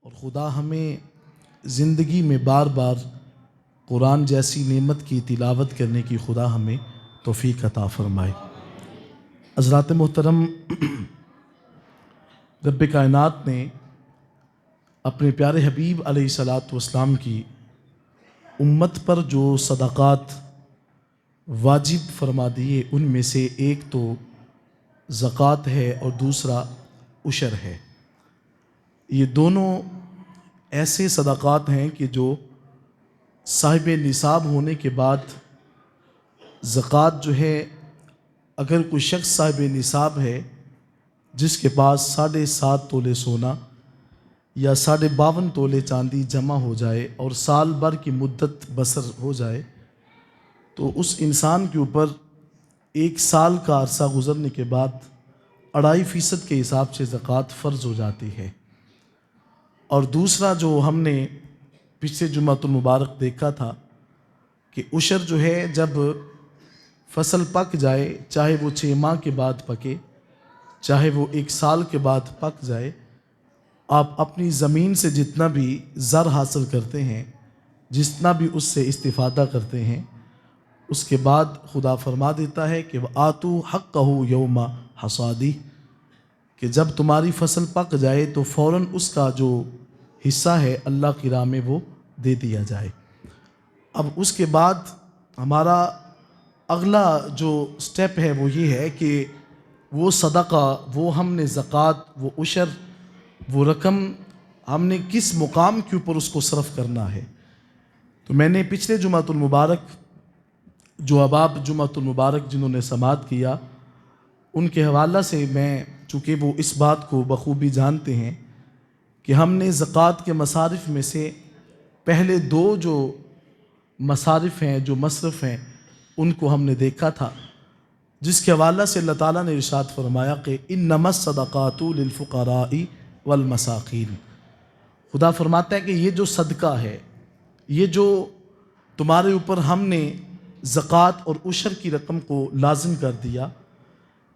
اور خدا ہمیں زندگی میں بار بار قرآن جیسی نعمت کی تلاوت کرنے کی خدا ہمیں توفیق عطا فرمائے۔ حضرات محترم، رب کائنات نے اپنے پیارے حبیب علیہ الصلاۃ والسلام کی امت پر جو صدقات واجب فرما دیے ان میں سے ایک تو زکوٰۃ ہے اور دوسرا عشر ہے۔ یہ دونوں ایسے صدقات ہیں کہ جو صاحب نصاب ہونے کے بعد زکوٰۃ جو ہے، اگر کوئی شخص صاحب نصاب ہے جس کے پاس 7.5 تولے سونا یا 52.5 تولے چاندی جمع ہو جائے اور سال بھر کی مدت بسر ہو جائے تو اس انسان کے اوپر 1 سال کا عرصہ گزرنے کے بعد 2.5% کے حساب سے زکوٰۃ فرض ہو جاتی ہے۔ اور دوسرا جو ہم نے پچھلے جمعۃ المبارک دیکھا تھا کہ عشر جو ہے جب فصل پک جائے، چاہے وہ 6 ماہ کے بعد پکے، چاہے وہ 1 سال کے بعد پک جائے، آپ اپنی زمین سے جتنا بھی زر حاصل کرتے ہیں، جتنا بھی اس سے استفادہ کرتے ہیں، اس کے بعد خدا فرما دیتا ہے کہ وَآتُوا حَقَّهُ يَوْمَ حَصَادِهِ، کہ جب تمہاری فصل پک جائے تو فوراً اس کا جو حصہ ہے اللہ کی راہ میں وہ دے دیا جائے۔ اب اس کے بعد ہمارا اگلا جو سٹیپ ہے وہ یہ ہے کہ وہ صدقہ، وہ ہم نے زکوٰۃ، وہ عشر، وہ رقم ہم نے کس مقام کے اوپر اس کو صرف کرنا ہے۔ تو میں نے پچھلے جمعۃ المبارک جو احباب جمعۃ المبارک جنہوں نے سماعت کیا ان کے حوالہ سے، میں چونکہ وہ اس بات کو بخوبی جانتے ہیں کہ ہم نے زکوٰۃ کے مصارف میں سے پہلے 2 جو مصارف ہیں، جو مصرف ہیں، ان کو ہم نے دیکھا تھا، جس کے حوالہ سے اللہ تعالیٰ نے ارشاد فرمایا کہ انما الصدقات للفقراء والمساکین۔ خدا فرماتا ہے کہ یہ جو صدقہ ہے، یہ جو تمہارے اوپر ہم نے زکوٰۃ اور عشر کی رقم کو لازم کر دیا،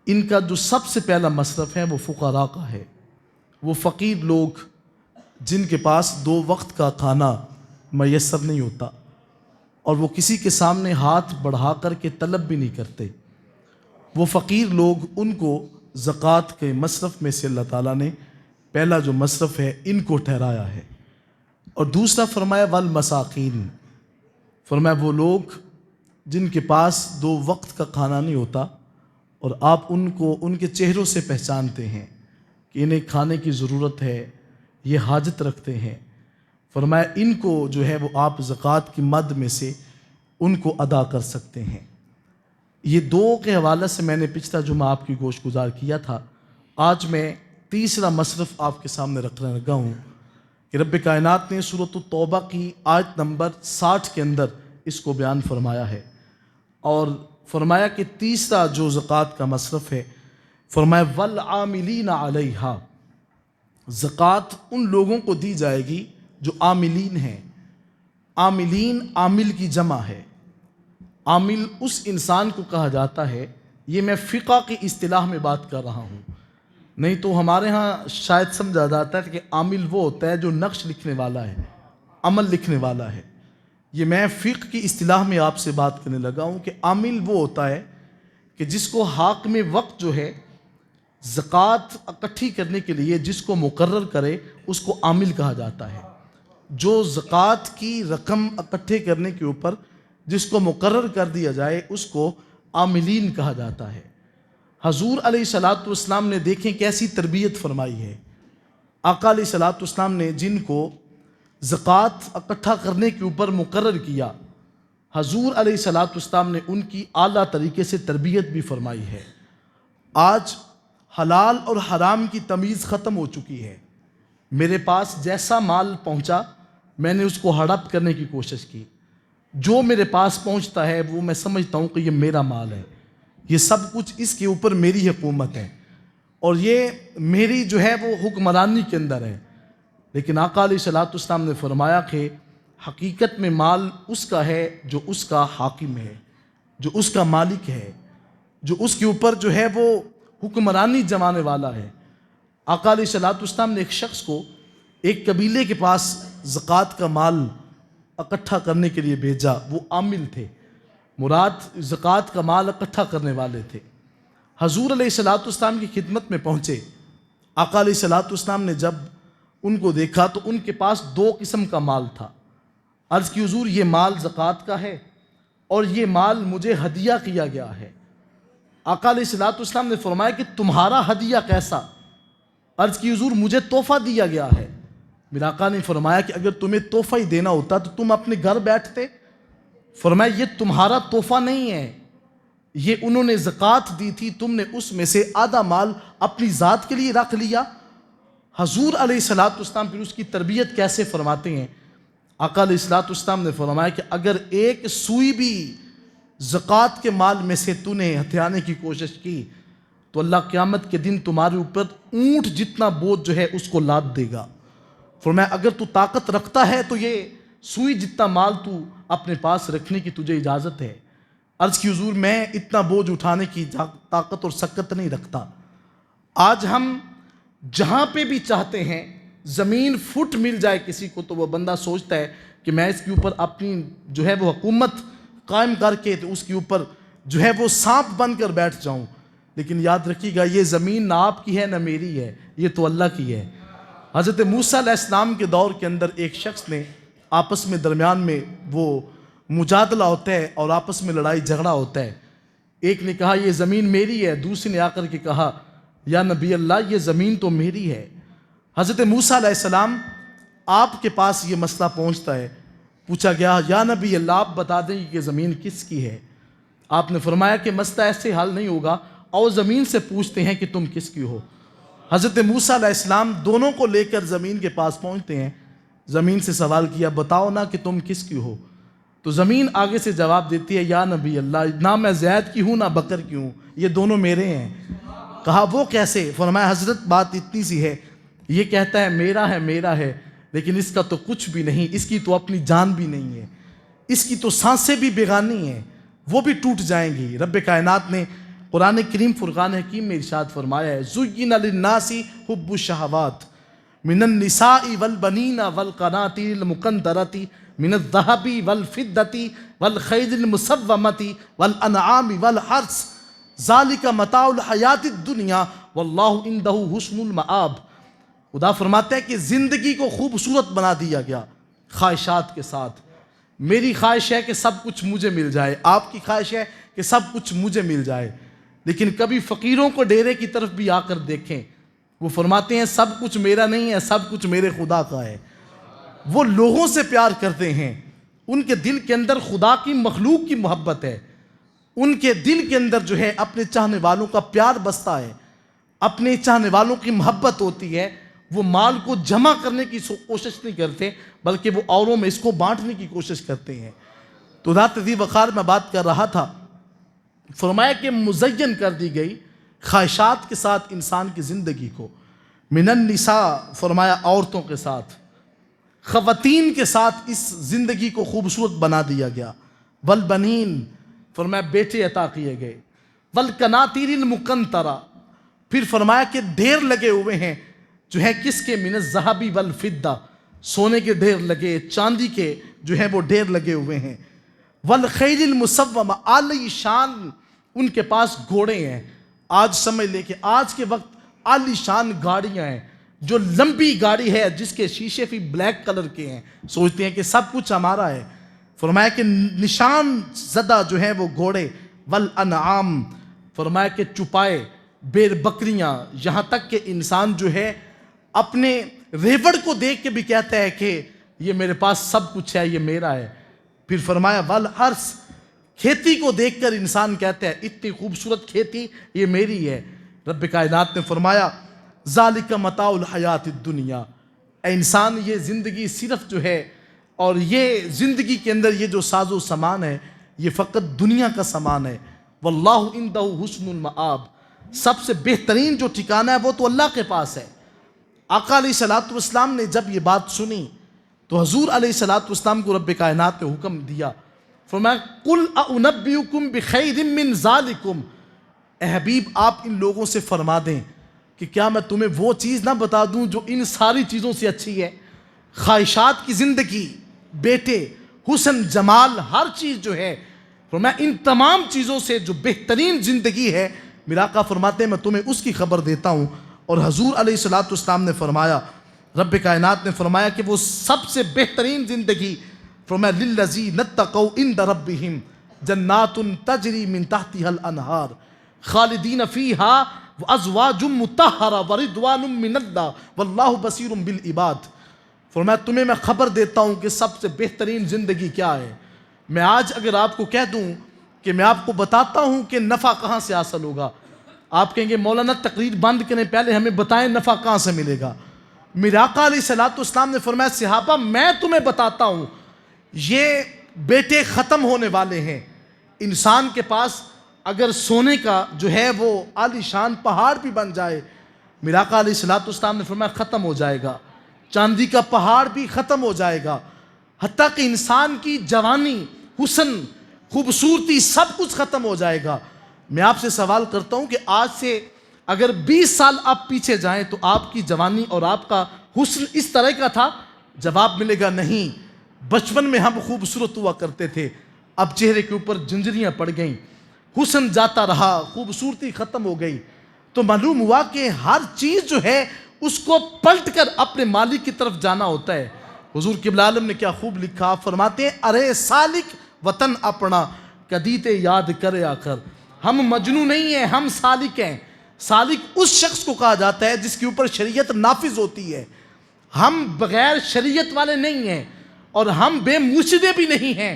ان کا جو سب سے پہلا مصرف ہے وہ فقراء کا ہے۔ وہ فقیر لوگ جن کے پاس 2 وقت کا کھانا میسر نہیں ہوتا اور وہ کسی کے سامنے ہاتھ بڑھا کر کے طلب بھی نہیں کرتے، وہ فقیر لوگ، ان کو زکوٰۃ کے مصرف میں سے اللہ تعالیٰ نے پہلا جو مصرف ہے ان کو ٹھہرایا ہے۔ اور دوسرا فرمایا والمساکین، فرمایا وہ لوگ جن کے پاس 2 وقت کا کھانا نہیں ہوتا اور آپ ان کو ان کے چہروں سے پہچانتے ہیں کہ انہیں کھانے کی ضرورت ہے، یہ حاجت رکھتے ہیں، فرمایا ان کو جو ہے وہ آپ زکوٰۃ کی مد میں سے ان کو ادا کر سکتے ہیں۔ یہ 2 کے حوالے سے میں نے پچھلا جمعہ آپ کی گوش گزار کیا تھا۔ آج میں تیسرا مصرف آپ کے سامنے رکھنے لگا ہوں کہ رب کائنات نے سورۃ التوبہ کی آیت نمبر 60 کے اندر اس کو بیان فرمایا ہے، اور فرمایا کہ تیسرا جو زکوٰۃ کا مصرف ہے، فرمایا والعاملین علیہا، زکوٰۃ ان لوگوں کو دی جائے گی جو عاملین ہیں۔ عاملین، عامل کی جمع ہے۔ عامل اس انسان کو کہا جاتا ہے، یہ میں فقہ کی اصطلاح میں بات کر رہا ہوں، نہیں تو ہمارے ہاں شاید سمجھا جاتا ہے کہ عامل وہ ہوتا ہے جو نقش لکھنے والا ہے، عمل لکھنے والا ہے۔ یہ میں فقہ کی اصطلاح میں آپ سے بات کرنے لگا ہوں کہ عامل وہ ہوتا ہے کہ جس کو حاکم وقت جو ہے زکوٰۃ اکٹھی کرنے کے لیے جس کو مقرر کرے اس کو عامل کہا جاتا ہے۔ جو زکوٰۃ کی رقم اکٹھے کرنے کے اوپر جس کو مقرر کر دیا جائے اس کو عاملین کہا جاتا ہے۔ حضور علیہ الصلاۃ والسلام نے دیکھیں کیسی تربیت فرمائی ہے۔ آقا علیہ الصلاۃ والسلام نے جن کو زکوٰۃ اکٹھا کرنے کے اوپر مقرر کیا، حضور علیہ الصلاۃ والسلام نے ان کی اعلیٰ طریقے سے تربیت بھی فرمائی ہے۔ آج حلال اور حرام کی تمیز ختم ہو چکی ہے۔ میرے پاس جیسا مال پہنچا میں نے اس کو ہڑپ کرنے کی کوشش کی، جو میرے پاس پہنچتا ہے وہ میں سمجھتا ہوں کہ یہ میرا مال ہے، یہ سب کچھ اس کے اوپر میری حکومت ہے اور یہ میری جو ہے وہ حکمرانی کے اندر ہے۔ لیکن آقا علیہ الصلاۃ والسلام نے فرمایا کہ حقیقت میں مال اس کا ہے جو اس کا حاکم ہے، جو اس کا مالک ہے، جو اس کے اوپر جو ہے وہ حکمرانی جمانے والا ہے۔ آقا علیہ الصلاۃ والسلام نے ایک شخص کو ایک قبیلے کے پاس زکوٰۃ کا مال اکٹھا کرنے کے لیے بھیجا. وہ عامل تھے، مراد زکوٰۃ کا مال اکٹھا کرنے والے تھے. حضور علیہ الصلوۃ والسلام کی خدمت میں پہنچے. آقا علیہ الصلوۃ والسلام نے جب ان کو دیکھا تو ان کے پاس 2 قسم کا مال تھا. عرض کی حضور یہ مال زکوٰۃ کا ہے اور یہ مال مجھے ہدیہ کیا گیا ہے. آقا علیہ الصلوۃ والسلام نے فرمایا کہ تمہارا ہدیہ کیسا؟ عرض کی حضور مجھے تحفہ دیا گیا ہے. میرے آقا نے فرمایا کہ اگر تمہیں تحفہ ہی دینا ہوتا تو تم اپنے گھر بیٹھتے. فرمایا یہ تمہارا تحفہ نہیں ہے، یہ انہوں نے زکوٰۃ دی تھی، تم نے اس میں سے آدھا مال اپنی ذات کے لیے رکھ لیا. حضور علیہ الصلوۃ والسلام پھر اس کی تربیت کیسے فرماتے ہیں؟ آقا علیہ الصلوۃ والسلام نے فرمایا کہ اگر ایک سوئی بھی زکوٰۃ کے مال میں سے تو نے ہتھیانے کی کوشش کی تو اللہ قیامت کے دن تمہارے اوپر اونٹ جتنا بوجھ جو ہے اس کو لاد دے گا. فرمایا اگر تو طاقت رکھتا ہے تو یہ سوئی جتنا مال تو اپنے پاس رکھنے کی تجھے اجازت ہے. عرض کی حضور میں اتنا بوجھ اٹھانے کی طاقت اور سکت نہیں رکھتا. آج ہم جہاں پہ بھی چاہتے ہیں زمین فٹ مل جائے کسی کو تو وہ بندہ سوچتا ہے کہ میں اس کے اوپر اپنی جو ہے وہ حکومت قائم کر کے تو اس کے اوپر جو ہے وہ سانپ بن کر بیٹھ جاؤں. لیکن یاد رکھیے گا یہ زمین نہ آپ کی ہے نہ میری ہے، یہ تو اللہ کی ہے. حضرت موسیٰ علیہ السلام کے دور کے اندر ایک شخص نے آپس میں درمیان میں وہ مجادلہ ہوتا ہے اور آپس میں لڑائی جھگڑا ہوتا ہے. ایک نے کہا یہ زمین میری ہے، دوسرے نے آ کر کے کہا یا نبی اللہ یہ زمین تو میری ہے. حضرت موسیٰ علیہ السلام آپ کے پاس یہ مسئلہ پہنچتا ہے. پوچھا گیا یا نبی اللہ آپ بتا دیں کہ یہ زمین کس کی ہے؟ آپ نے فرمایا کہ مسئلہ ایسے حل نہیں ہوگا، اور زمین سے پوچھتے ہیں کہ تم کس کی ہو. حضرت موسیٰ علیہ السلام دونوں کو لے کر زمین کے پاس پہنچتے ہیں. زمین سے سوال کیا بتاؤ نا کہ تم کس کی ہو؟ تو زمین آگے سے جواب دیتی ہے یا نبی اللہ نہ میں زید کی ہوں نہ بکر کی ہوں، یہ دونوں میرے ہیں. کہا وہ کیسے؟ فرمایا حضرت بات اتنی سی ہے، یہ کہتا ہے میرا ہے لیکن اس کا تو کچھ بھی نہیں، اس کی تو اپنی جان بھی نہیں ہے، اس کی تو سانسیں بھی بیگانی ہیں، وہ بھی ٹوٹ جائیں گی. رب کائنات نے قرآن کریم فرقان حکیم میں ارشاد فرمایا ہے زُيِّنَ لِلنَّاسِ حُبُّ الشَّهَوَاتِ مِنَ النِّسَاءِ وَالْبَنِينَ وَالْقَنَاطِيرِ الْمُقَنطَرَةِ مِنَ الذَّهَبِ وَالْفِضَّةِ وَالْخَيْلِ الْمُسَوَّمَةِ وَالْأَنْعَامِ وَالْحَرْثِ ذَلِكَ مَتَاعُ الْحَيَاةِ الدُّنْيَا وَاللَّهُ عِندَهُ حُسْنُ الْمَآبِ. خدا فرماتا ہے کہ زندگی کو خوبصورت بنا دیا گیا خواہشات کے ساتھ. میری خواہش ہے کہ سب کچھ مجھے مل جائے، آپ کی خواہش ہے کہ سب کچھ مجھے مل جائے. لیکن کبھی فقیروں کو ڈیرے کی طرف بھی آ کر دیکھیں، وہ فرماتے ہیں سب کچھ میرا نہیں ہے، سب کچھ میرے خدا کا ہے. وہ لوگوں سے پیار کرتے ہیں، ان کے دل کے اندر خدا کی مخلوق کی محبت ہے، ان کے دل کے اندر جو ہے اپنے چاہنے والوں کا پیار بستا ہے، اپنے چاہنے والوں کی محبت ہوتی ہے. وہ مال کو جمع کرنے کی کوشش نہیں کرتے بلکہ وہ اوروں میں اس کو بانٹنے کی کوشش کرتے ہیں. تو ذات ذی وقار میں بات کر رہا تھا، فرمایا کہ مزین کر دی گئی خواہشات کے ساتھ انسان کی زندگی کو. من النساء فرمایا عورتوں کے ساتھ، خواتین کے ساتھ اس زندگی کو خوبصورت بنا دیا گیا. والبنین فرمایا بیٹے عطا کیے گئے. والقناطیر المقنطرہ پھر فرمایا کہ ڈھیر لگے ہوئے ہیں جو ہے کس کے؟ من الذہب والفضہ سونے کے ڈھیر لگے، چاندی کے جو ہے وہ ڈھیر لگے ہوئے ہیں. والخیل المسومہ عالی شان ان کے پاس گھوڑے ہیں. آج سمجھ لے کہ آج کے وقت عالی شان گاڑیاں ہیں، جو لمبی گاڑی ہے جس کے شیشے بھی بلیک کلر کے ہیں، سوچتے ہیں کہ سب کچھ ہمارا ہے. فرمایا کہ نشان زدہ جو ہیں وہ گھوڑے. والانعام فرمایا کہ چپائے بیر بکریاں، یہاں تک کہ انسان جو ہے اپنے ریوڑ کو دیکھ کے بھی کہتا ہے کہ یہ میرے پاس سب کچھ ہے، یہ میرا ہے. پھر فرمایا والحرث کھیتی کو دیکھ کر انسان کہتا ہے اتنی خوبصورت کھیتی یہ میری ہے. رب کائنات نے فرمایا ذالک متاع الحیات الدنیا، اے انسان یہ زندگی صرف جو ہے اور یہ زندگی کے اندر یہ جو ساز و سامان ہے یہ فقط دنیا کا سامان ہے. واللہ عندہ حسن المآب، سب سے بہترین جو ٹھکانہ ہے وہ تو اللہ کے پاس ہے. آقا علیہ الصلوۃ والسلام نے جب یہ بات سنی تو حضور علیہ الصلوۃ والسلام کو رب کائنات نے حکم دیا، فرمایا قل اعنبئکم بخیر من ذالکم، اے حبیب آپ ان لوگوں سے فرما دیں کہ کیا میں تمہیں وہ چیز نہ بتا دوں جو ان ساری چیزوں سے اچھی ہے؟ خواہشات کی زندگی، بیٹے، حسن، جمال، ہر چیز جو ہے، فرمایا ان تمام چیزوں سے جو بہترین زندگی ہے، میرا آقا فرماتے ہیں میں تمہیں اس کی خبر دیتا ہوں۔ اور حضور علیہ السلام نے فرمایا، رب کائنات نے فرمایا کہ وہ سب سے بہترین زندگی، فرمایا للذین اتقوا عند ربہم جنات تجری من تحتها الانہار خالدین فیہا وازواج مطہرہ ورضوان من اللہ واللہ بصیر بالعباد۔ فرمایا تمہیں میں خبر دیتا ہوں کہ سب سے بہترین زندگی کیا ہے۔ میں آج اگر آپ کو کہہ دوں کہ میں آپ کو بتاتا ہوں کہ نفع کہاں سے حاصل ہوگا، آپ کہیں گے مولانا تقریر بند کرنے پہلے ہمیں بتائیں نفع کہاں سے ملے گا۔ میرے آقا علیہ السلام نے فرمایا صحابہ میں تمہیں بتاتا ہوں، یہ بیٹے ختم ہونے والے ہیں۔ انسان کے پاس اگر سونے کا جو ہے وہ عالی شان پہاڑ بھی بن جائے، میرے آقا علیہ السلام نے فرمایا ختم ہو جائے گا۔ چاندی کا پہاڑ بھی ختم ہو جائے گا، حتیٰ کہ انسان کی جوانی، حسن، خوبصورتی سب کچھ ختم ہو جائے گا۔ میں آپ سے سوال کرتا ہوں کہ آج سے اگر 20 سال آپ پیچھے جائیں تو آپ کی جوانی اور آپ کا حسن اس طرح کا تھا؟ جواب ملے گا نہیں۔ بچپن میں ہم خوبصورت ہوا کرتے تھے، اب چہرے کے اوپر جنجریاں پڑ گئیں، حسن جاتا رہا، خوبصورتی ختم ہو گئی۔ تو معلوم ہوا کہ ہر چیز جو ہے اس کو پلٹ کر اپنے مالک کی طرف جانا ہوتا ہے۔ حضور قبلہ عالم نے کیا خوب لکھا، فرماتے ہیں ارے سالک وطن اپنا کدی تے یاد کرے آ کر۔ ہم مجنوں نہیں ہیں، ہم سالک ہیں۔ سالک اس شخص کو کہا جاتا ہے جس کے اوپر شریعت نافذ ہوتی ہے۔ ہم بغیر شریعت والے نہیں ہیں اور ہم بے مرشدے بھی نہیں ہیں۔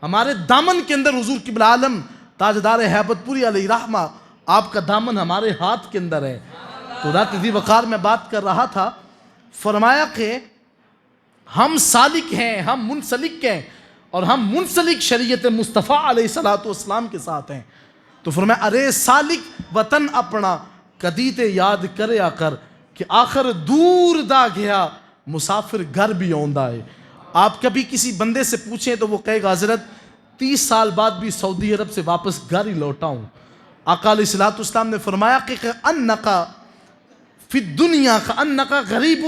ہمارے دامن کے اندر حضور قبلہ عالم تاجدار ہیبت پوری علیہ رحمہ، آپ کا دامن ہمارے ہاتھ کے اندر ہے۔ تو رات ذی وقار میں بات کر رہا تھا، فرمایا کہ ہم سالک ہیں، ہم منسلک ہیں، اور ہم منسلک شریعت مصطفیٰ علیہ السلام کے ساتھ ہیں۔ تو فرمایا ارے سالک وطن اپنا کدی تے یاد کرے آ کر کہ آخر دور دا گیا مسافر گھر بھی آندا ہے۔ آپ کبھی کسی بندے سے پوچھیں تو وہ کہے گا حضرت 30 سال بعد بھی سعودی عرب سے واپس گھر ہی لوٹا ہوں۔ آقا علیہ السلام نے فرمایا کہ انکا فی الدنیا کانکا غریب،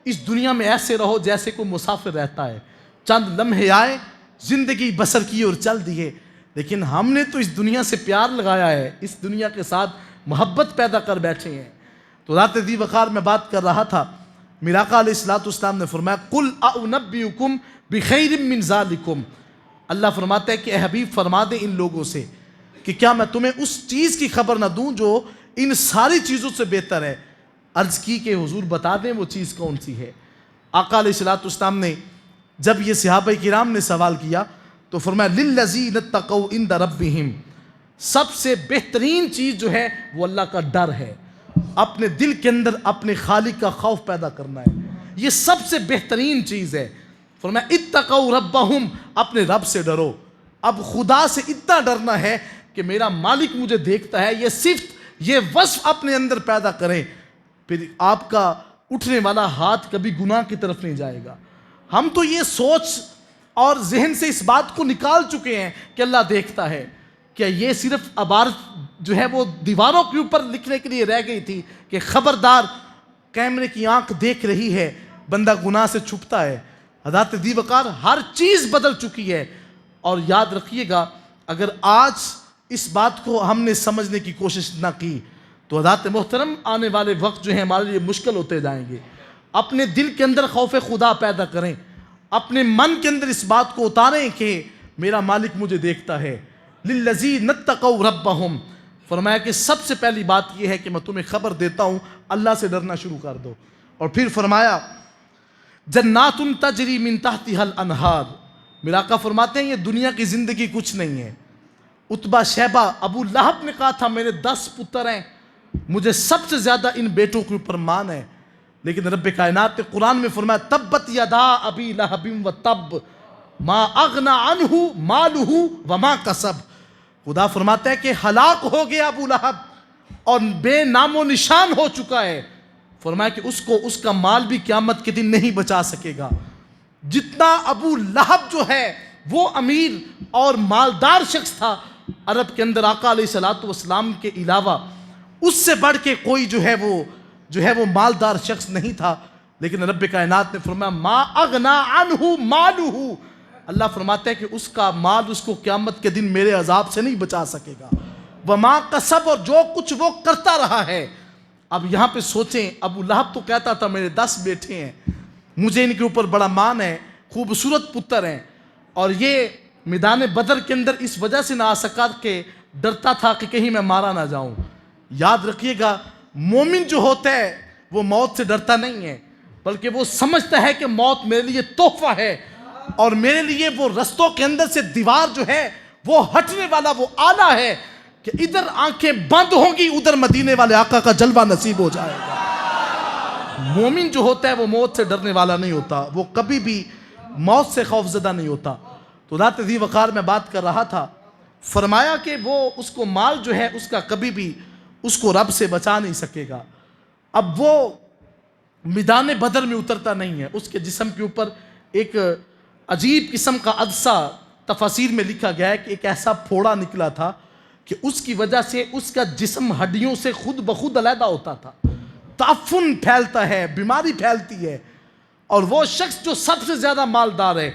اس دنیا میں ایسے رہو جیسے کوئی مسافر رہتا ہے۔ چند لمحے آئے، زندگی بسر کی اور چل دیے، لیکن ہم نے تو اس دنیا سے پیار لگایا ہے، اس دنیا کے ساتھ محبت پیدا کر بیٹھے ہیں۔ تو رات ذی وقار میں بات کر رہا تھا، میرا آقا علیہ السلام نے فرمایا قل اعنبئکم بخیر من ذالکم۔ اللہ فرماتا ہے کہ اے حبیب فرما دے ان لوگوں سے کہ کیا میں تمہیں اس چیز کی خبر نہ دوں جو ان ساری چیزوں سے بہتر ہے؟ عرض کی کہ حضور بتا دیں وہ چیز کون سی ہے۔ آقا علیہ السلام نے جب یہ صحابہ کرام نے سوال کیا تو فرمایا للذین اتقوا عند ربہم، سب سے بہترین چیز جو ہے وہ اللہ کا ڈر ہے، اپنے دل کے اندر اپنے خالق کا خوف پیدا کرنا ہے، یہ سب سے بہترین چیز ہے۔ فرمایا اتقوا ربہم، اپنے رب سے ڈرو۔ اب خدا سے اتنا ڈرنا ہے کہ میرا مالک مجھے دیکھتا ہے، یہ صفت، یہ وصف اپنے اندر پیدا کریں، پھر آپ کا اٹھنے والا ہاتھ کبھی گناہ کی طرف نہیں جائے گا۔ ہم تو یہ سوچ اور ذہن سے اس بات کو نکال چکے ہیں کہ اللہ دیکھتا ہے۔ کیا یہ صرف عبارت جو ہے وہ دیواروں کے اوپر لکھنے کے لیے رہ گئی تھی کہ خبردار کیمرے کی آنکھ دیکھ رہی ہے، بندہ گناہ سے چھپتا ہے؟ حضرت ذی وقار ہر چیز بدل چکی ہے۔ اور یاد رکھیے گا اگر آج اس بات کو ہم نے سمجھنے کی کوشش نہ کی تو حضرات محترم آنے والے وقت جو ہیں ہمارے لیے مشکل ہوتے جائیں گے۔ اپنے دل کے اندر خوف خدا پیدا کریں، اپنے من کے اندر اس بات کو اتاریں کہ میرا مالک مجھے دیکھتا ہے۔ للذین اتقوا ربہم، فرمایا کہ سب سے پہلی بات یہ ہے کہ میں تمہیں خبر دیتا ہوں اللہ سے ڈرنا شروع کر دو۔ اور پھر فرمایا جنات تجری من تحتها الانہار، میرا آقا فرماتے ہیں یہ دنیا کی زندگی کچھ نہیں ہے۔ عتبہ شیبہ ابو لہب نے کہا تھا میرے 10 پتر ہیں، مجھے سب سے زیادہ ان بیٹوں کے اوپر مان ہے، لیکن رب کائنات نے قرآن میں فرمایا تبت یدا ابی لہب وتب ما اغنى عنہ مالہ وما کسب۔ خدا فرماتا ہے کہ ہلاک ہو گیا ابو لہب اور بے نام و نشان ہو چکا ہے۔ فرمایا کہ اس کو اس کا مال بھی قیامت کے دن نہیں بچا سکے گا۔ جتنا ابو لہب جو ہے وہ امیر اور مالدار شخص تھا عرب کے اندر، آقا علیہ السلام کے علاوہ اس سے بڑھ کے کوئی جو ہے وہ جو ہے وہ مالدار شخص نہیں تھا، لیکن رب کائنات نے فرمایا ما اغنا عنہ مالہ، اللہ فرماتا ہے کہ اس کا مال اس کو قیامت کے دن میرے عذاب سے نہیں بچا سکے گا، وما کسب، اور جو کچھ وہ کرتا رہا ہے۔ اب یہاں پہ سوچیں، ابو لہب تو کہتا تھا میرے 10 بیٹے ہیں، مجھے ان کے اوپر بڑا مان ہے، خوبصورت پتر ہیں، اور یہ میدان بدر کے اندر اس وجہ سے نہ آ سکا کہ ڈرتا تھا کہ کہیں میں مارا نہ جاؤں۔ یاد رکھیے گا، مومن جو ہوتا ہے وہ موت سے ڈرتا نہیں ہے، بلکہ وہ سمجھتا ہے کہ موت میرے لیے تحفہ ہے، اور میرے لیے وہ رستوں کے اندر سے دیوار جو ہے وہ ہٹنے والا وہ آلہ ہے کہ ادھر آنکھیں بند ہوں گی، ادھر مدینے والے آقا کا جلوہ نصیب ہو جائے گا۔ مومن جو ہوتا ہے وہ موت سے ڈرنے والا نہیں ہوتا، وہ کبھی بھی موت سے خوف زدہ نہیں ہوتا۔ تو ذات ذی وقار میں بات کر رہا تھا، فرمایا کہ وہ اس کو مال جو ہے اس کا کبھی بھی اس کو رب سے بچا نہیں سکے گا۔ اب وہ میدان بدر میں اترتا نہیں ہے، اس کے جسم کے اوپر ایک عجیب قسم کا عدسہ تفاسیر میں لکھا گیا ہے کہ ایک ایسا پھوڑا نکلا تھا کہ اس کی وجہ سے اس کا جسم ہڈیوں سے خود بخود علیحدہ ہوتا تھا، تعفن پھیلتا ہے، بیماری پھیلتی ہے۔ اور وہ شخص جو سب سے زیادہ مالدار ہے،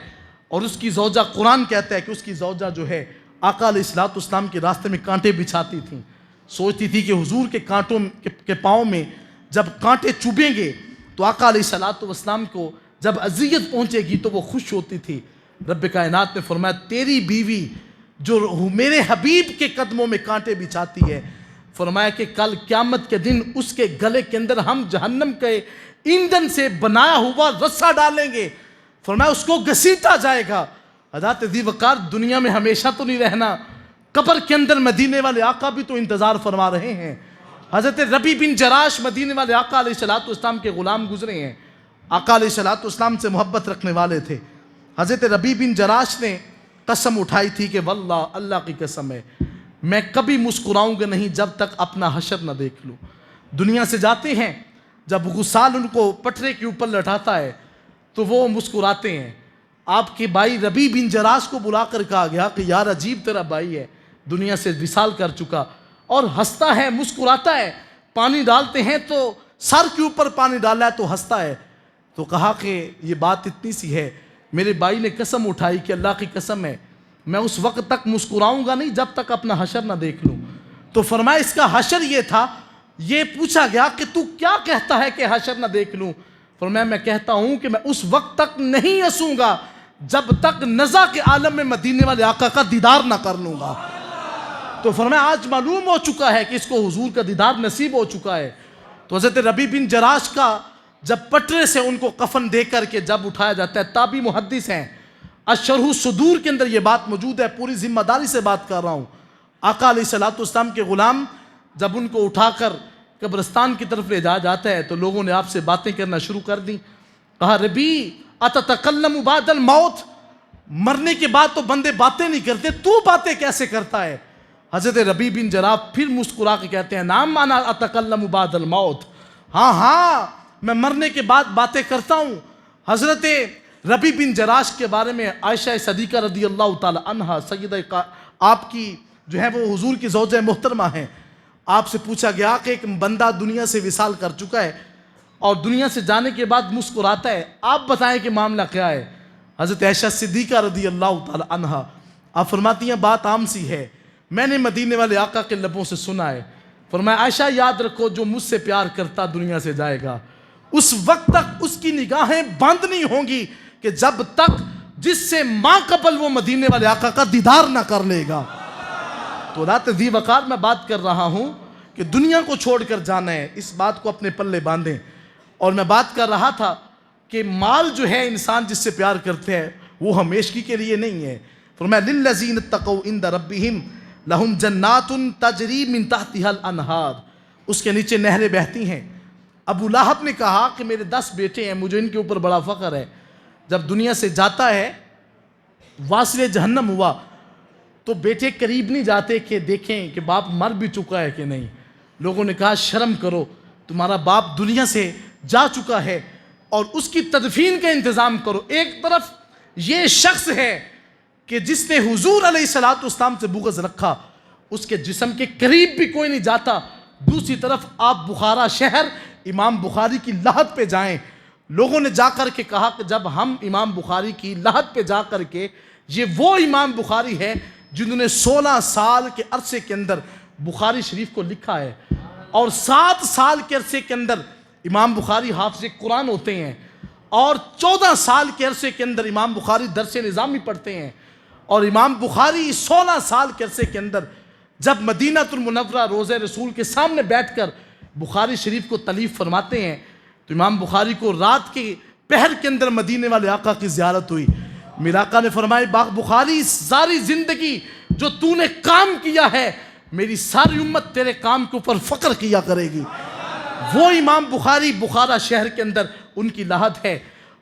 اور اس کی زوجہ، قرآن کہتا ہے کہ اس کی زوجہ جو ہے آقا علیہ الصلوۃ والسلام کے راستے میں کانٹے بچھاتی تھیں، سوچتی تھی کہ حضور کے کانٹوں کے پاؤں میں جب کانٹے چبھیں گے تو آقا علیہ الصلوۃ والسلام کو جب اذیت پہنچے گی تو وہ خوش ہوتی تھی۔ رب کائنات نے فرمایا تیری بیوی جو میرے حبیب کے قدموں میں کانٹے بچھاتی ہے، فرمایا کہ کل قیامت کے دن اس کے گلے کے اندر ہم جہنم کے ایندھن سے بنایا ہوا رسا ڈالیں گے، فرمایا اس کو گھسیٹا جائے گا۔ حضرت ذی وقار دنیا میں ہمیشہ تو نہیں رہنا، قبر کے اندر مدینے والے آقا بھی تو انتظار فرما رہے ہیں۔ حضرت ربیع بن جراش مدینے والے آقا علیہ الصلوۃ والسلام کے غلام گزرے ہیں، آقا علیہ الصلوۃ والسلام سے محبت رکھنے والے تھے۔ حضرت ربیع بن جراش نے قسم اٹھائی تھی کہ واللہ، اللہ کی قسم ہے، میں کبھی مسکراؤں گا نہیں جب تک اپنا حشر نہ دیکھ لوں۔ دنیا سے جاتے ہیں، جب غسال ان کو پٹھرے کے اوپر لٹاتا ہے تو وہ مسکراتے ہیں۔ آپ کے بھائی ربیع بن جراش کو بلا کر کہا گیا کہ یار عجیب تیرا بھائی ہے، دنیا سے وصال کر چکا اور ہنستا ہے، مسکراتا ہے، پانی ڈالتے ہیں تو سر کے اوپر پانی ڈالا ہے تو ہنستا ہے۔ تو کہا کہ یہ بات اتنی سی ہے، میرے بھائی نے قسم اٹھائی کہ اللہ کی قسم ہے میں اس وقت تک مسکراؤں گا نہیں جب تک اپنا حشر نہ دیکھ لوں۔ تو فرمایا اس کا حشر یہ تھا، یہ پوچھا گیا کہ تو کیا کہتا ہے کہ حشر نہ دیکھ لوں؟ فرمایا میں کہتا ہوں کہ میں اس وقت تک نہیں ہنسوں گا جب تک نزا کے عالم میں مدینے والے آقا کا دیدار نہ کر لوں گا۔ تو فرمایا آج معلوم ہو چکا ہے کہ اس کو حضور کا دیدار نصیب ہو چکا ہے۔ تو حضرت ربیع بن جراش کا جب پٹرے سے ان کو کفن دے کر کے جب اٹھایا جاتا ہے، تابعی محدث ہیں، الشرح الصدور کے اندر یہ بات موجود ہے، پوری ذمہ داری سے بات کر رہا ہوں۔ آقا علیہ الصلوۃ والسلام کے غلام جب ان کو اٹھا کر قبرستان کی طرف لے جایا جاتا ہے تو لوگوں نے آپ سے باتیں کرنا شروع کر دیں۔ کہا ربیع اتتکلم بعد الموت، مرنے کے بعد تو بندے باتیں نہیں کرتے، تو باتیں کیسے کرتا ہے؟ حضرت ربیع بن جراح پھر مسکرا کے کہتے ہیں نعم انا اتکلم بعد الموت، ہاں میں مرنے کے بعد باتیں کرتا ہوں۔ حضرت ربیع بن جراش کے بارے میں عائشہ صدیقہ رضی اللہ تعالی عنہا سیدہ آپ کی جو ہے وہ حضور کی زوجہ محترمہ ہیں، آپ سے پوچھا گیا کہ ایک بندہ دنیا سے وصال کر چکا ہے اور دنیا سے جانے کے بعد مسکراتا ہے، آپ بتائیں کہ معاملہ کیا ہے؟ حضرت عائشہ صدیقہ رضی اللہ تعالی عنہا آپ فرماتی ہیں بات عام سی ہے، میں نے مدینے والے آقا کے لبوں سے سنا ہے، فرمایا عائشہ یاد رکھو جو مجھ سے پیار کرتا دنیا سے جائے گا اس وقت تک اس کی نگاہیں بند نہیں ہوں گی کہ جب تک جس سے ماں قبل وہ مدینے والے آقا کا دیدار نہ کر لے گا۔ تو ذات ذی وقار میں بات کر رہا ہوں کہ دنیا کو چھوڑ کر جانا ہے، اس بات کو اپنے پلے باندھیں۔ اور میں بات کر رہا تھا کہ مال جو ہے انسان جس سے پیار کرتے ہیں وہ ہمیشگی کے لیے نہیں ہے۔ فرمایا للذین اتقوا عند ربہم لہم جنات تجری من تحتها الانہار، اس کے نیچے نہریں بہتی ہیں۔ ابو لہب نے کہا کہ میرے 10 بیٹے ہیں، مجھے ان کے اوپر بڑا فخر ہے، جب دنیا سے جاتا ہے واصل جہنم ہوا تو بیٹے قریب نہیں جاتے کہ دیکھیں کہ باپ مر بھی چکا ہے کہ نہیں۔ لوگوں نے کہا شرم کرو، تمہارا باپ دنیا سے جا چکا ہے اور اس کی تدفین کا انتظام کرو۔ ایک طرف یہ شخص ہے کہ جس نے حضور علیہ الصلوۃ والسلام سے بغض رکھا، اس کے جسم کے قریب بھی کوئی نہیں جاتا، دوسری طرف آپ بخارا شہر امام بخاری کی لحد پہ جائیں۔ لوگوں نے جا کر کے کہا کہ جب ہم امام بخاری کی لحد پہ جا کر کے، یہ وہ امام بخاری ہے جنہوں نے 16 سال کے عرصے کے اندر بخاری شریف کو لکھا ہے، اور 7 سال کے عرصے کے اندر امام بخاری حافظ قرآن ہوتے ہیں، اور 14 سال کے عرصے کے اندر امام بخاری درس نظامی پڑھتے ہیں، اور امام بخاری 16 سال کے عرصے کے اندر جب مدینہ المنورہ روضہ رسول کے سامنے بیٹھ کر بخاری شریف کو تالیف فرماتے ہیں، تو امام بخاری کو رات کے پہر کے اندر مدینے والے آقا کی زیارت ہوئی۔ میرے آقا نے فرمایا بخاری ساری زندگی جو تو نے کام کیا ہے، میری ساری امت تیرے کام کے اوپر فخر کیا کرے گی۔ وہ امام بخاری بخارا شہر کے اندر ان کی لحد ہے،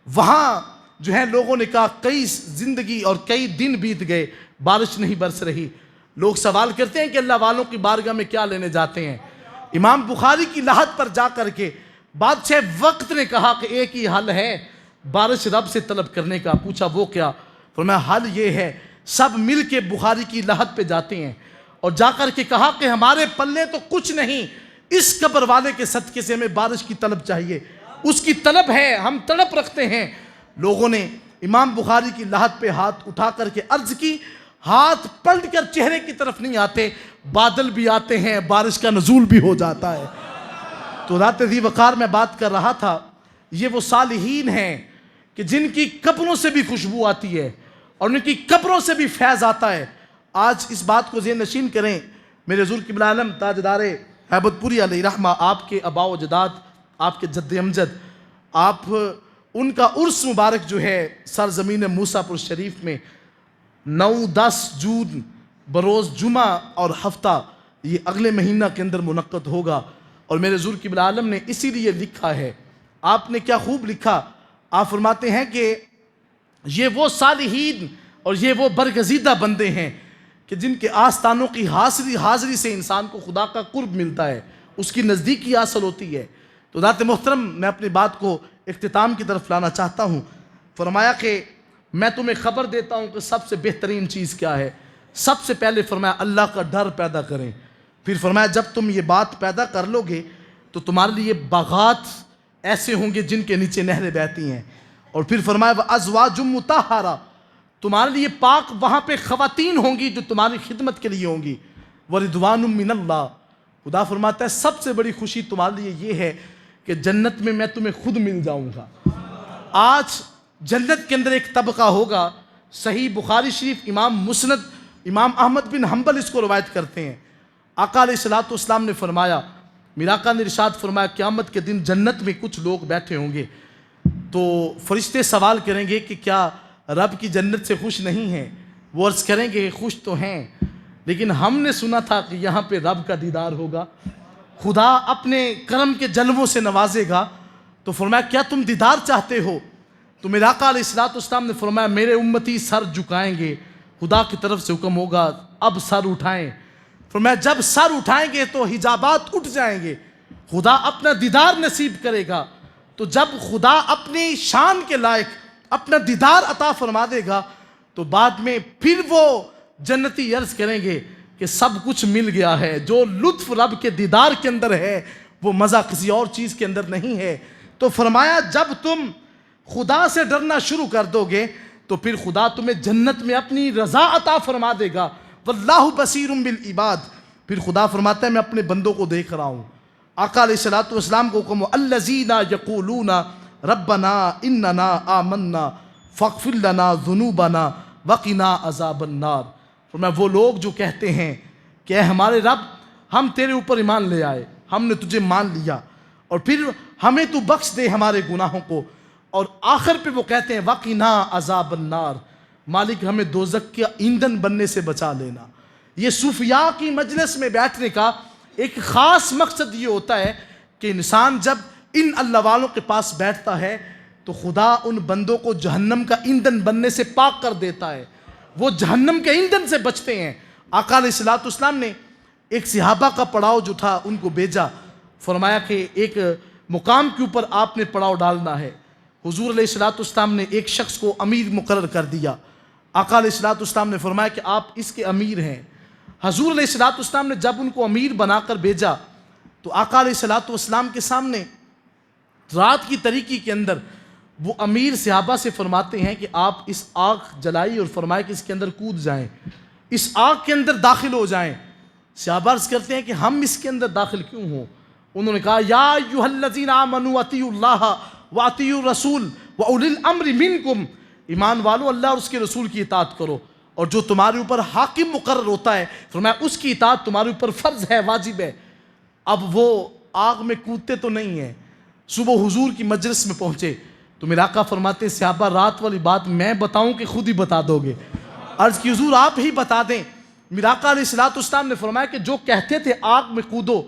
وہاں جو ہے لوگوں نے کہا کئی زندگی اور کئی دن بیت گئے، بارش نہیں برس رہی۔ لوگ سوال کرتے ہیں کہ اللہ والوں کی بارگاہ میں کیا لینے جاتے ہیں؟ امام بخاری کی لحد پر جا کر کے بادشاہ وقت نے کہا کہ ایک ہی حل ہے بارش رب سے طلب کرنے کا۔ پوچھا وہ کیا؟ فرمایا حل یہ ہے، سب مل کے بخاری کی لحد پہ جاتے ہیں اور جا کر کے کہا کہ ہمارے پلے تو کچھ نہیں، اس قبر والے کے صدقے سے ہمیں بارش کی طلب چاہیے، اس کی طلب ہے، ہم تڑپ رکھتے ہیں۔ لوگوں نے امام بخاری کی لحد پہ ہاتھ اٹھا کر کے عرض کی، ہاتھ پلٹ کر چہرے کی طرف نہیں آتے، بادل بھی آتے ہیں، بارش کا نزول بھی ہو جاتا ہے۔ تو ذات ذی وقار میں بات کر رہا تھا، یہ وہ صالحین ہیں کہ جن کی قبروں سے بھی خوشبو آتی ہے اور ان کی قبروں سے بھی فیض آتا ہے۔ آج اس بات کو ذہن نشین کریں، میرے حضور قبلہ عالم تاجدار ہیبت پوری علیہ رحمہ، آپ کے آباء و اجداد، آپ کے جد امجد، آپ ان کا عرس مبارک جو ہے سرزمین موسیٰ پور شریف میں 9-10 جون بروز جمعہ اور ہفتہ یہ اگلے مہینہ کے اندر منعقد ہوگا، اور میرے حضور قبلہ عالم نے اسی لیے لکھا ہے۔ آپ نے کیا خوب لکھا، آپ فرماتے ہیں کہ یہ وہ صالحین اور یہ وہ برگزیدہ بندے ہیں کہ جن کے آستانوں کی حاضری سے انسان کو خدا کا قرب ملتا ہے، اس کی نزدیکی حاصل ہوتی ہے۔ تو ذات محترم، میں اپنی بات کو اختتام کی طرف لانا چاہتا ہوں۔ فرمایا کہ میں تمہیں خبر دیتا ہوں کہ سب سے بہترین چیز کیا ہے۔ سب سے پہلے فرمایا اللہ کا ڈر پیدا کریں، پھر فرمایا جب تم یہ بات پیدا کر لو گے تو تمہارے لیے باغات ایسے ہوں گے جن کے نیچے نہریں بہتی ہیں، اور پھر فرمایا وَأَزْوَاجٌ مُطَہَّرَةٌ، تمہارے لیے پاک وہاں پہ خواتین ہوں گی جو تمہاری خدمت کے لیے ہوں گی، وَرِضْوَانٌ مِّنَ اللَّهِ، خدا فرماتا ہے سب سے بڑی خوشی تمہارے لیے یہ ہے کہ جنت میں تمہیں خود مل جاؤں گا۔ آج جنت کے اندر ایک طبقہ ہوگا، صحیح بخاری شریف امام مسند امام احمد بن حنبل اس کو روایت کرتے ہیں، آقا علیہ السلام نے فرمایا، میرا آقا نے ارشاد فرمایا قیامت کے دن جنت میں کچھ لوگ بیٹھے ہوں گے، تو فرشتے سوال کریں گے کہ کیا رب کی جنت سے خوش نہیں ہیں؟ وہ عرض کریں گے خوش تو ہیں، لیکن ہم نے سنا تھا کہ یہاں پہ رب کا دیدار ہوگا، خدا اپنے کرم کے جلووں سے نوازے گا۔ تو فرمایا کیا تم دیدار چاہتے ہو؟ تو میرے آقا علیہ السلام نے فرمایا میرے امتی سر جھکائیں گے، خدا کی طرف سے حکم ہوگا اب سر اٹھائیں۔ فرمایا جب سر اٹھائیں گے تو حجابات اٹھ جائیں گے، خدا اپنا دیدار نصیب کرے گا۔ تو جب خدا اپنی شان کے لائق اپنا دیدار عطا فرما دے گا تو بعد میں پھر وہ جنتی عرض کریں گے کہ سب کچھ مل گیا ہے، جو لطف رب کے دیدار کے اندر ہے وہ مزہ کسی اور چیز کے اندر نہیں ہے۔ تو فرمایا جب تم خدا سے ڈرنا شروع کر دو گے تو پھر خدا تمہیں جنت میں اپنی رضا عطا فرما دے گا، واللہ بصیر بالعباد۔ پھر خدا فرماتا ہے میں اپنے بندوں کو دیکھ رہا ہوں۔ آقا علیہ السلام کو حکم الذین یقولون ربنا اننا آمنا فاغفر لنا ذنوبنا وقنا عذاب النار۔ فرمایا وہ لوگ جو کہتے ہیں کہ اے ہمارے رب ہم تیرے اوپر ایمان لے آئے، ہم نے تجھے مان لیا، اور پھر ہمیں تو بخش دے ہمارے گناہوں کو، اور آخر پہ وہ کہتے ہیں وقنا عذاب النار، مالک ہمیں دوزخ کا ایندھن بننے سے بچا لینا۔ یہ صوفیاء کی مجلس میں بیٹھنے کا ایک خاص مقصد یہ ہوتا ہے کہ انسان جب ان اللہ والوں کے پاس بیٹھتا ہے تو خدا ان بندوں کو جہنم کا ایندھن بننے سے پاک کر دیتا ہے، وہ جہنم کے ایندھن سے بچتے ہیں۔ آقا علیہ السلام نے ایک صحابہ کا پڑاؤ جو تھا ان کو بھیجا، فرمایا کہ ایک مقام کے اوپر آپ نے پڑاؤ ڈالنا ہے۔ حضور علیہ السلام نے ایک شخص کو امیر مقرر کر دیا۔ آقا علیہ السلام نے فرمایا کہ آپ اس کے امیر ہیں۔ حضور علیہ السلام نے جب ان کو امیر بنا کر بھیجا تو آقا علیہ السلام کے سامنے رات کی تاریکی کے اندر وہ امیر صحابہ سے فرماتے ہیں کہ آپ اس آگ جلائی اور فرمائے کہ اس کے اندر کود جائیں، اس آگ کے اندر داخل ہو جائیں۔ صحابہ عرض کرتے ہیں کہ ہم اس کے اندر داخل کیوں ہوں؟ انہوں نے کہا یا ایھا الذین آمنوا اطیعوا اللہ واطیعوا الرسول واولی الامر منکم، ایمان والو اللہ اور اس کے رسول کی اطاعت کرو، اور جو تمہارے اوپر حاکم مقرر ہوتا ہے فرمایا اس کی اطاعت تمہارے اوپر فرض ہے، واجب ہے۔ اب وہ آگ میں کودتے تو نہیں ہیں، صبح حضور کی مجلس میں پہنچے تو میرے آقا فرماتے ہیں صحابہ رات والی بات میں بتاؤں کہ خود ہی بتا دو گے؟ عرض کی حضور آپ ہی بتا دیں۔ میرے آقا علیہ السلام نے فرمایا کہ جو کہتے تھے آگ میں کودو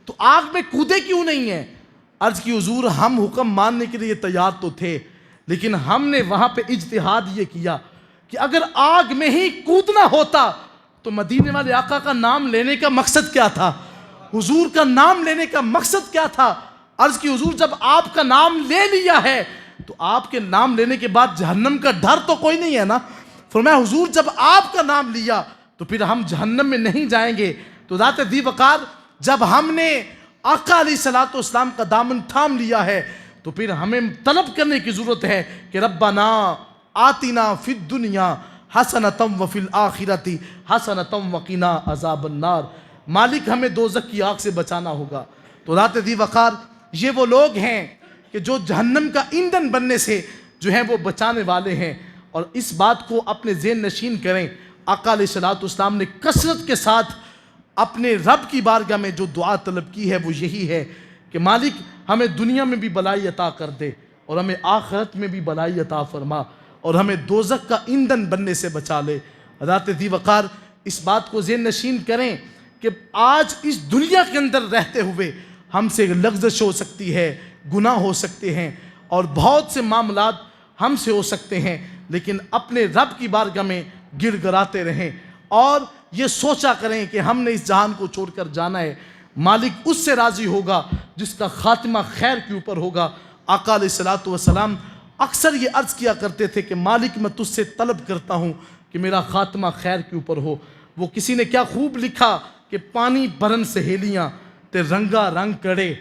تو آگ میں کودے کیوں نہیں ہیں؟ عرض کی حضور ہم حکم ماننے کے لیے تیار تو تھے، لیکن ہم نے وہاں پہ اجتہاد یہ کیا کہ اگر آگ میں ہی کودنا ہوتا تو مدینے والے آقا کا نام لینے کا مقصد کیا تھا؟ حضور کا نام لینے کا مقصد کیا تھا؟ عرض کی حضور جب آپ کا نام لے لیا ہے تو آپ کے نام لینے کے بعد جہنم کا ڈر تو کوئی نہیں ہے نا۔ فرمایا حضور جب آپ کا نام لیا تو پھر ہم جہنم میں نہیں جائیں گے۔ تو ذات دی وقار جب ہم نے آقا علیہ السلام کا دامن تھام لیا ہے تو پھر ہمیں طلب کرنے کی ضرورت ہے کہ ربنا آتنا فی الدنیا حسنۃ وفی الآخرۃ حسنۃ وقنا عذاب النار، مالک ہمیں دوزخ کی آگ سے بچانا ہوگا۔ تو ذات دی وقار یہ وہ لوگ ہیں کہ جو جہنم کا ایندھن بننے سے جو ہیں وہ بچانے والے ہیں، اور اس بات کو اپنے ذہن نشین کریں۔ آقا علیہ السلام نے کثرت کے ساتھ اپنے رب کی بارگاہ میں جو دعا طلب کی ہے وہ یہی ہے کہ مالک ہمیں دنیا میں بھی بلائی عطا کر دے اور ہمیں آخرت میں بھی بلائی عطا فرما، اور ہمیں دوزخ کا ایندھن بننے سے بچا لے۔ ذات دی وقار اس بات کو ذہن نشین کریں کہ آج اس دنیا کے اندر رہتے ہوئے ہم سے لغزش ہو سکتی ہے، گناہ ہو سکتے ہیں، اور بہت سے معاملات ہم سے ہو سکتے ہیں، لیکن اپنے رب کی بارگاہ میں گڑ گڑاتے رہیں اور یہ سوچا کریں کہ ہم نے اس جہان کو چھوڑ کر جانا ہے۔ مالک اس سے راضی ہوگا جس کا خاتمہ خیر کے اوپر ہوگا۔ آقا علیہ السلام اکثر یہ عرض کیا کرتے تھے کہ مالک میں تجھ سے طلب کرتا ہوں کہ میرا خاتمہ خیر کے اوپر ہو۔ وہ کسی نے کیا خوب لکھا کہ پانی برن سہیلیاں تے رنگا رنگ کڑے،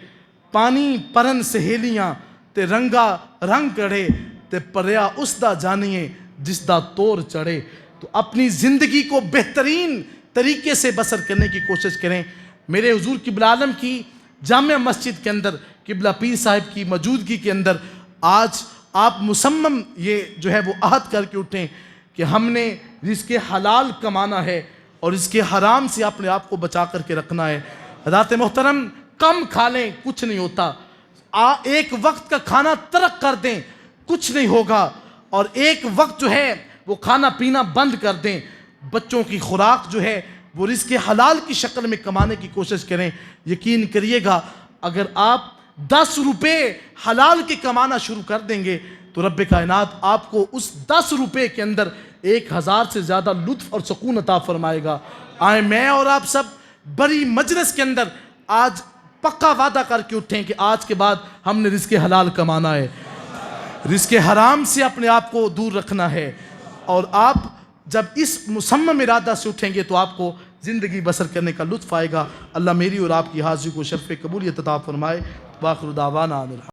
پانی پرن سہیلیاں تے رنگا رنگ کڑے، تے پریا اس دا جانیے جس دا تور چڑھے۔ تو اپنی زندگی کو بہترین طریقے سے بسر کرنے کی کوشش کریں۔ میرے حضور قبلہ عالم کی جامع مسجد کے اندر قبلہ پیر صاحب کی موجودگی کے اندر آج آپ مصمم یہ جو ہے وہ عہد کر کے اٹھیں کہ ہم نے رزق حلال کمانا ہے اور اس کے حرام سے اپنے آپ کو بچا کر کے رکھنا ہے۔ حضرات محترم کم کھا لیں کچھ نہیں ہوتا، ایک وقت کا کھانا ترک کر دیں کچھ نہیں ہوگا، اور ایک وقت جو ہے وہ کھانا پینا بند کر دیں۔ بچوں کی خوراک جو ہے وہ رزق حلال کی شکل میں کمانے کی کوشش کریں۔ یقین کریے گا اگر آپ 10 روپے حلال کے کمانا شروع کر دیں گے تو رب کائنات آپ کو اس 10 روپے کے اندر 1000 سے زیادہ لطف اور سکون عطا فرمائے گا۔ آئیں میں اور آپ سب بڑی مجلس کے اندر آج پکا وعدہ کر کے اٹھیں کہ آج کے بعد ہم نے رزق حلال کمانا ہے، رزق حرام سے اپنے آپ کو دور رکھنا ہے، اور آپ جب اس مصمم ارادہ سے اٹھیں گے تو آپ کو زندگی بسر کرنے کا لطف آئے گا۔ اللہ میری اور آپ کی حاضری کو شرف قبولیت عطا فرمائے۔ وآخر دعوانا